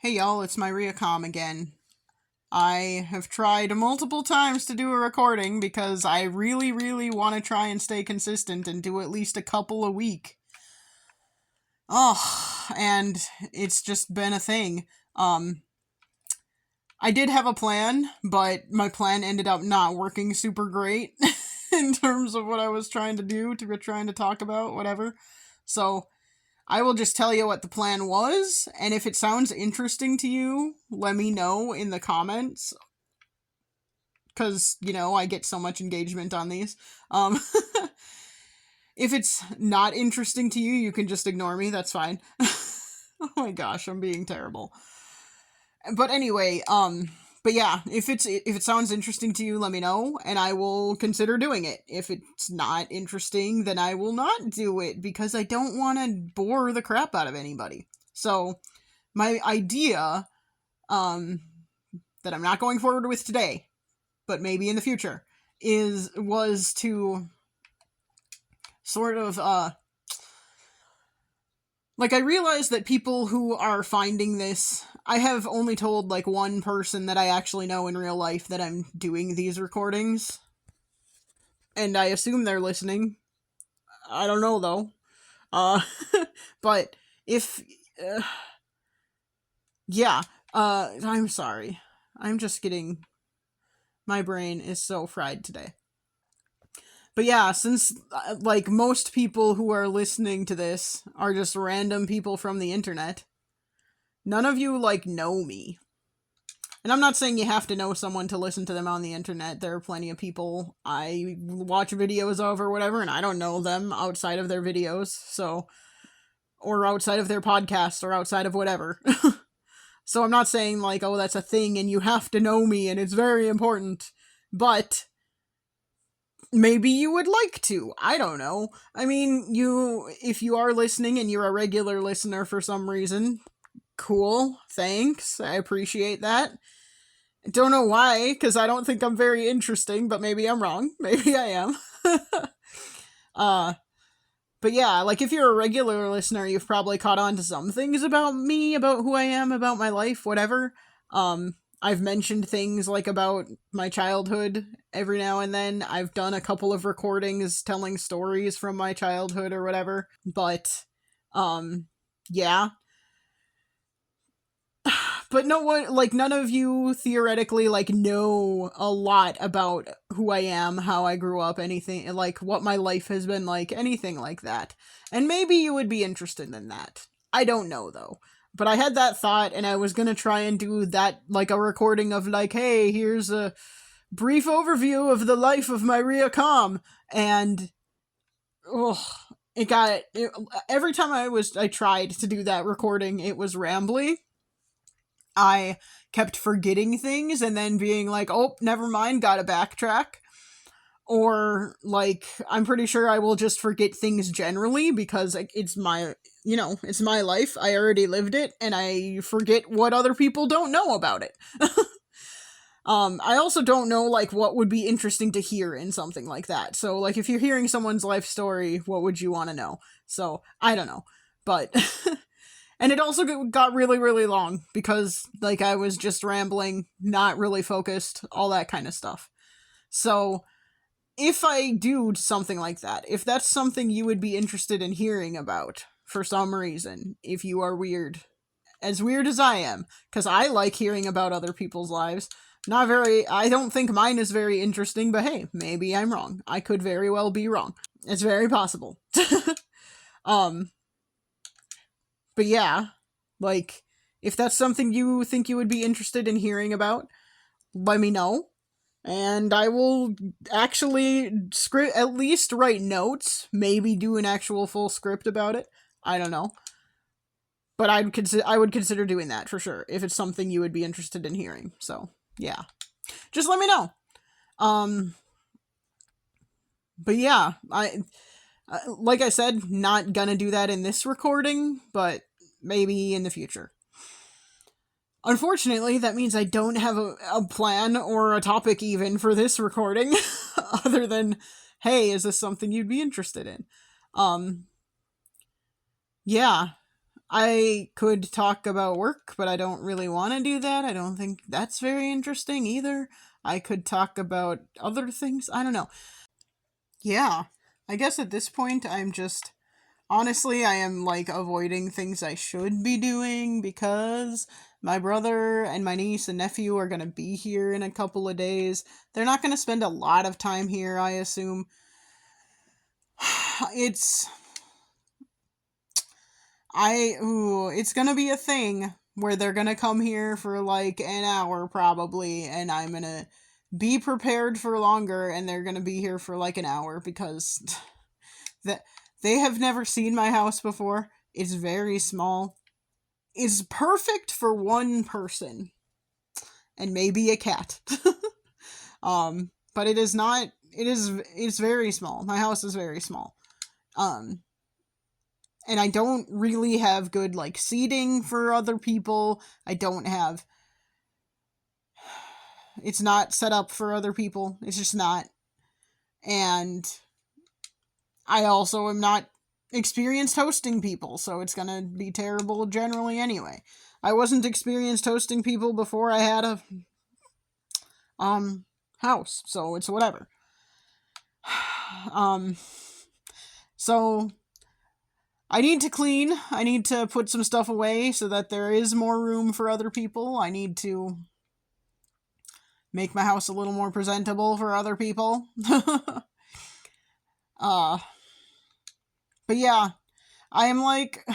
Hey y'all, it's my Riacom again. I have tried multiple times to do a recording because I really want to try and stay consistent and do at least a couple a week. Oh, and it's just been a thing. I did have a plan, but my plan ended up not working super great in terms of what I was trying to do, trying to talk about, whatever. So, I will just tell you what the plan was, and if it sounds interesting to you, let me know in the comments. Because, I get so much engagement on these. If it's not interesting to you, you can just ignore me, that's fine. Oh my gosh, I'm being terrible. But anyway, but yeah, if it sounds interesting to you, let me know, and I will consider doing it. If it's not interesting, then I will not do it, because I don't want to bore the crap out of anybody. So, my idea, that I'm not going forward with today, but maybe in the future, was to sort of, I realized that people who are finding this, I have only told, one person that I actually know in real life that I'm doing these recordings. And I assume they're listening. I don't know, though. But if, yeah, I'm sorry. I'm just getting, my brain is so fried today. But yeah, since, most people who are listening to this are just random people from the internet, none of you, know me. And I'm not saying you have to know someone to listen to them on the internet. There are plenty of people I watch videos of or whatever, and I don't know them outside of their videos, so... or outside of their podcast, or outside of whatever. So I'm not saying, oh, that's a thing, and you have to know me, and it's very important. But... maybe you would like to. I don't know. I mean, if you are listening and you're a regular listener for some reason, cool. Thanks. I appreciate that. I don't know why, because I don't think I'm very interesting, but maybe I'm wrong. Maybe I am. But yeah, if you're a regular listener, you've probably caught on to some things about me, about who I am, about my life, whatever. I've mentioned things about my childhood every now and then. I've done a couple of recordings telling stories from my childhood or whatever. But, yeah. But no one, none of you theoretically, know a lot about who I am, how I grew up, anything, what my life has been like, anything like that. And maybe you would be interested in that. I don't know, though. But I had that thought, and I was gonna try and do that, a recording of, hey, here's a brief overview of the life of my Riacom, and, every time I tried to do that recording, it was rambly. I kept forgetting things, and then being oh, never mind, gotta backtrack. Or, I'm pretty sure I will just forget things generally, because it's my, it's my life, I already lived it, and I forget what other people don't know about it. I also don't know, what would be interesting to hear in something like that. So, if you're hearing someone's life story, what would you want to know? So, I don't know. But, and it also got really long, because, I was just rambling, not really focused, all that kind of stuff. So... if I do something like that, if that's something you would be interested in hearing about, for some reason, if you are weird, as weird as I am, because I like hearing about other people's lives, I don't think mine is very interesting, but hey, maybe I'm wrong. I could very well be wrong. It's very possible. But yeah, if that's something you think you would be interested in hearing about, let me know. And I will actually at least write notes, maybe do an actual full script about it. I don't know. But I would consider doing that for sure, if it's something you would be interested in hearing. So, yeah. Just let me know. But yeah, like I said, not gonna do that in this recording, but maybe in the future. Unfortunately, that means I don't have a plan or a topic even for this recording, other than, hey, is this something you'd be interested in? Yeah. I could talk about work, but I don't really want to do that. I don't think that's very interesting either. I could talk about other things. I don't know. Yeah. I guess at this point, I'm just. Honestly, I am like avoiding things I should be doing because my brother and my niece and nephew are going to be here in a couple of days. They're not going to spend a lot of time here, I assume. It's it's gonna be a thing where they're gonna come here for like an hour probably, and I'm gonna be prepared for longer, and they're gonna be here for like an hour because that they have never seen my house before. It's very small. It's perfect for one person and maybe a cat. But it is not. It's very small. My house is very small. Um, and I don't really have good like seating for other people. I don't have it's not set up for other people. It's just not. And I also am not experienced hosting people, so it's going to be terrible generally anyway. I wasn't experienced hosting people before I had a house, so it's whatever. So I need to clean. I need to put some stuff away so that there is more room for other people. I need to make my house a little more presentable for other people. But yeah, I am like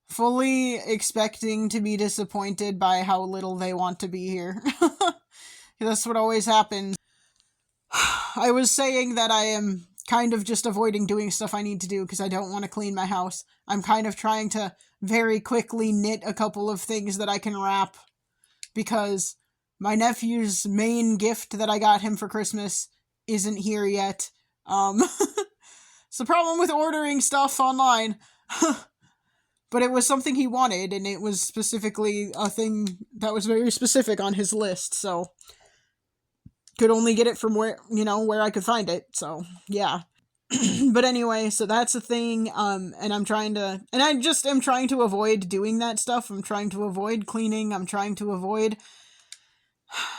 fully expecting to be disappointed by how little they want to be here. That's what always happens. I was saying that I am kind of just avoiding doing stuff I need to do because I don't want to clean my house. I'm kind of trying to very quickly knit a couple of things that I can wrap because my nephew's main gift that I got him for Christmas isn't here yet. It's the problem with ordering stuff online. But it was something he wanted, and it was specifically a thing that was very specific on his list, so could only get it from where I could find it, so yeah. But anyway, so that's a thing, and I just am trying to avoid doing that stuff. I'm trying to avoid cleaning. I'm trying to avoid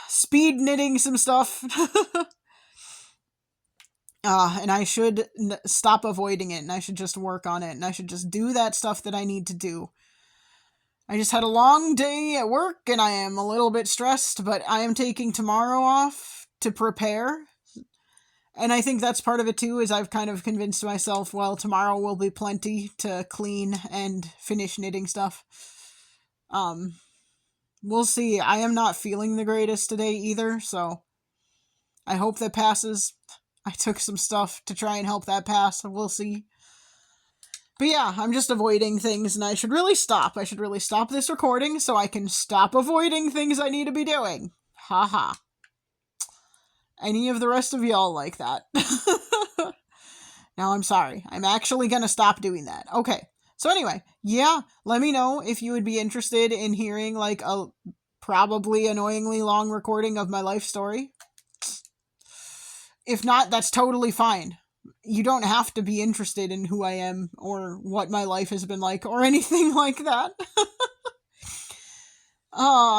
speed knitting some stuff. And I should stop avoiding it, and I should just work on it, and I should just do that stuff that I need to do. I just had a long day at work, and I am a little bit stressed, but I am taking tomorrow off to prepare. And I think that's part of it too, is I've kind of convinced myself, well, tomorrow will be plenty to clean and finish knitting stuff. We'll see. I am not feeling the greatest today either, so I hope that passes. I took some stuff to try and help that pass. We'll see. But yeah, I'm just avoiding things, and I should really stop. I should really stop this recording so I can stop avoiding things I need to be doing. Haha. Any of the rest of y'all like that? Now I'm sorry. I'm actually gonna stop doing that. Okay. So anyway, yeah, let me know if you would be interested in hearing like a probably annoyingly long recording of my life story. If not, that's totally fine. You don't have to be interested in who I am or what my life has been like or anything like that.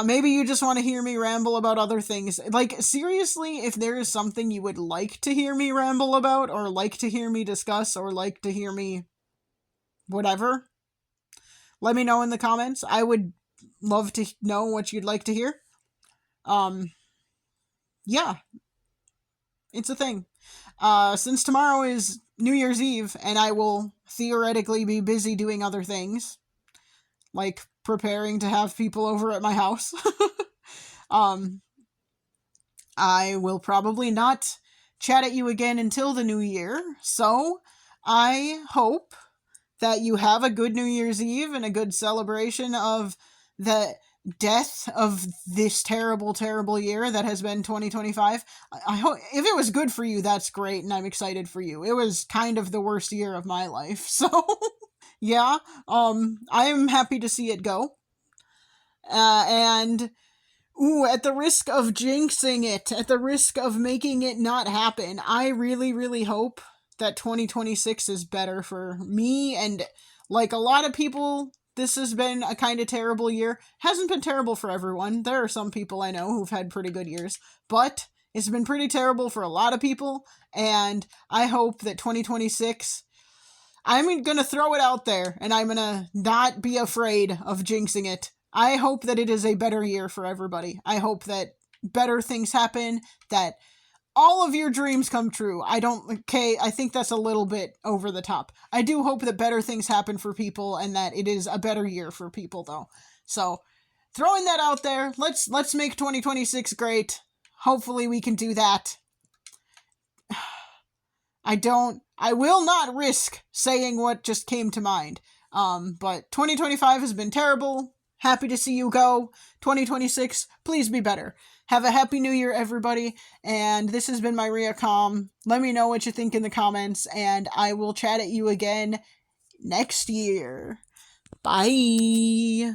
Maybe you just want to hear me ramble about other things. Like, seriously, if there is something you would like to hear me ramble about, or like to hear me discuss, or like to hear me whatever, let me know in the comments. I would love to know what you'd like to hear. Yeah. It's a thing. Since tomorrow is New Year's Eve, and I will theoretically be busy doing other things, like preparing to have people over at my house, I will probably not chat at you again until the new year, so I hope that you have a good New Year's Eve and a good celebration of the death of this terrible, terrible year that has been 2025. I hope if it was good for you, that's great, and I'm excited for you. It was kind of the worst year of my life, so yeah, I am happy to see it go. And at the risk of jinxing it, at the risk of making it not happen, I really, really hope that 2026 is better for me and like a lot of people, this has been a kind of terrible year. Hasn't been terrible for everyone. There are some people I know who've had pretty good years, but it's been pretty terrible for a lot of people, and I hope that 2026, I'm gonna throw it out there, and I'm gonna not be afraid of jinxing it. I hope that it is a better year for everybody. I hope that better things happen, that all of your dreams come true. I think that's a little bit over the top. I do hope that better things happen for people and that it is a better year for people though. So, throwing that out there, let's make 2026 great. Hopefully we can do that. I will not risk saying what just came to mind. But 2025 has been terrible. Happy to see you go. 2026, please be better. Have a happy new year, everybody. And this has been my Riacom. Let me know what you think in the comments, and I will chat at you again next year. Bye.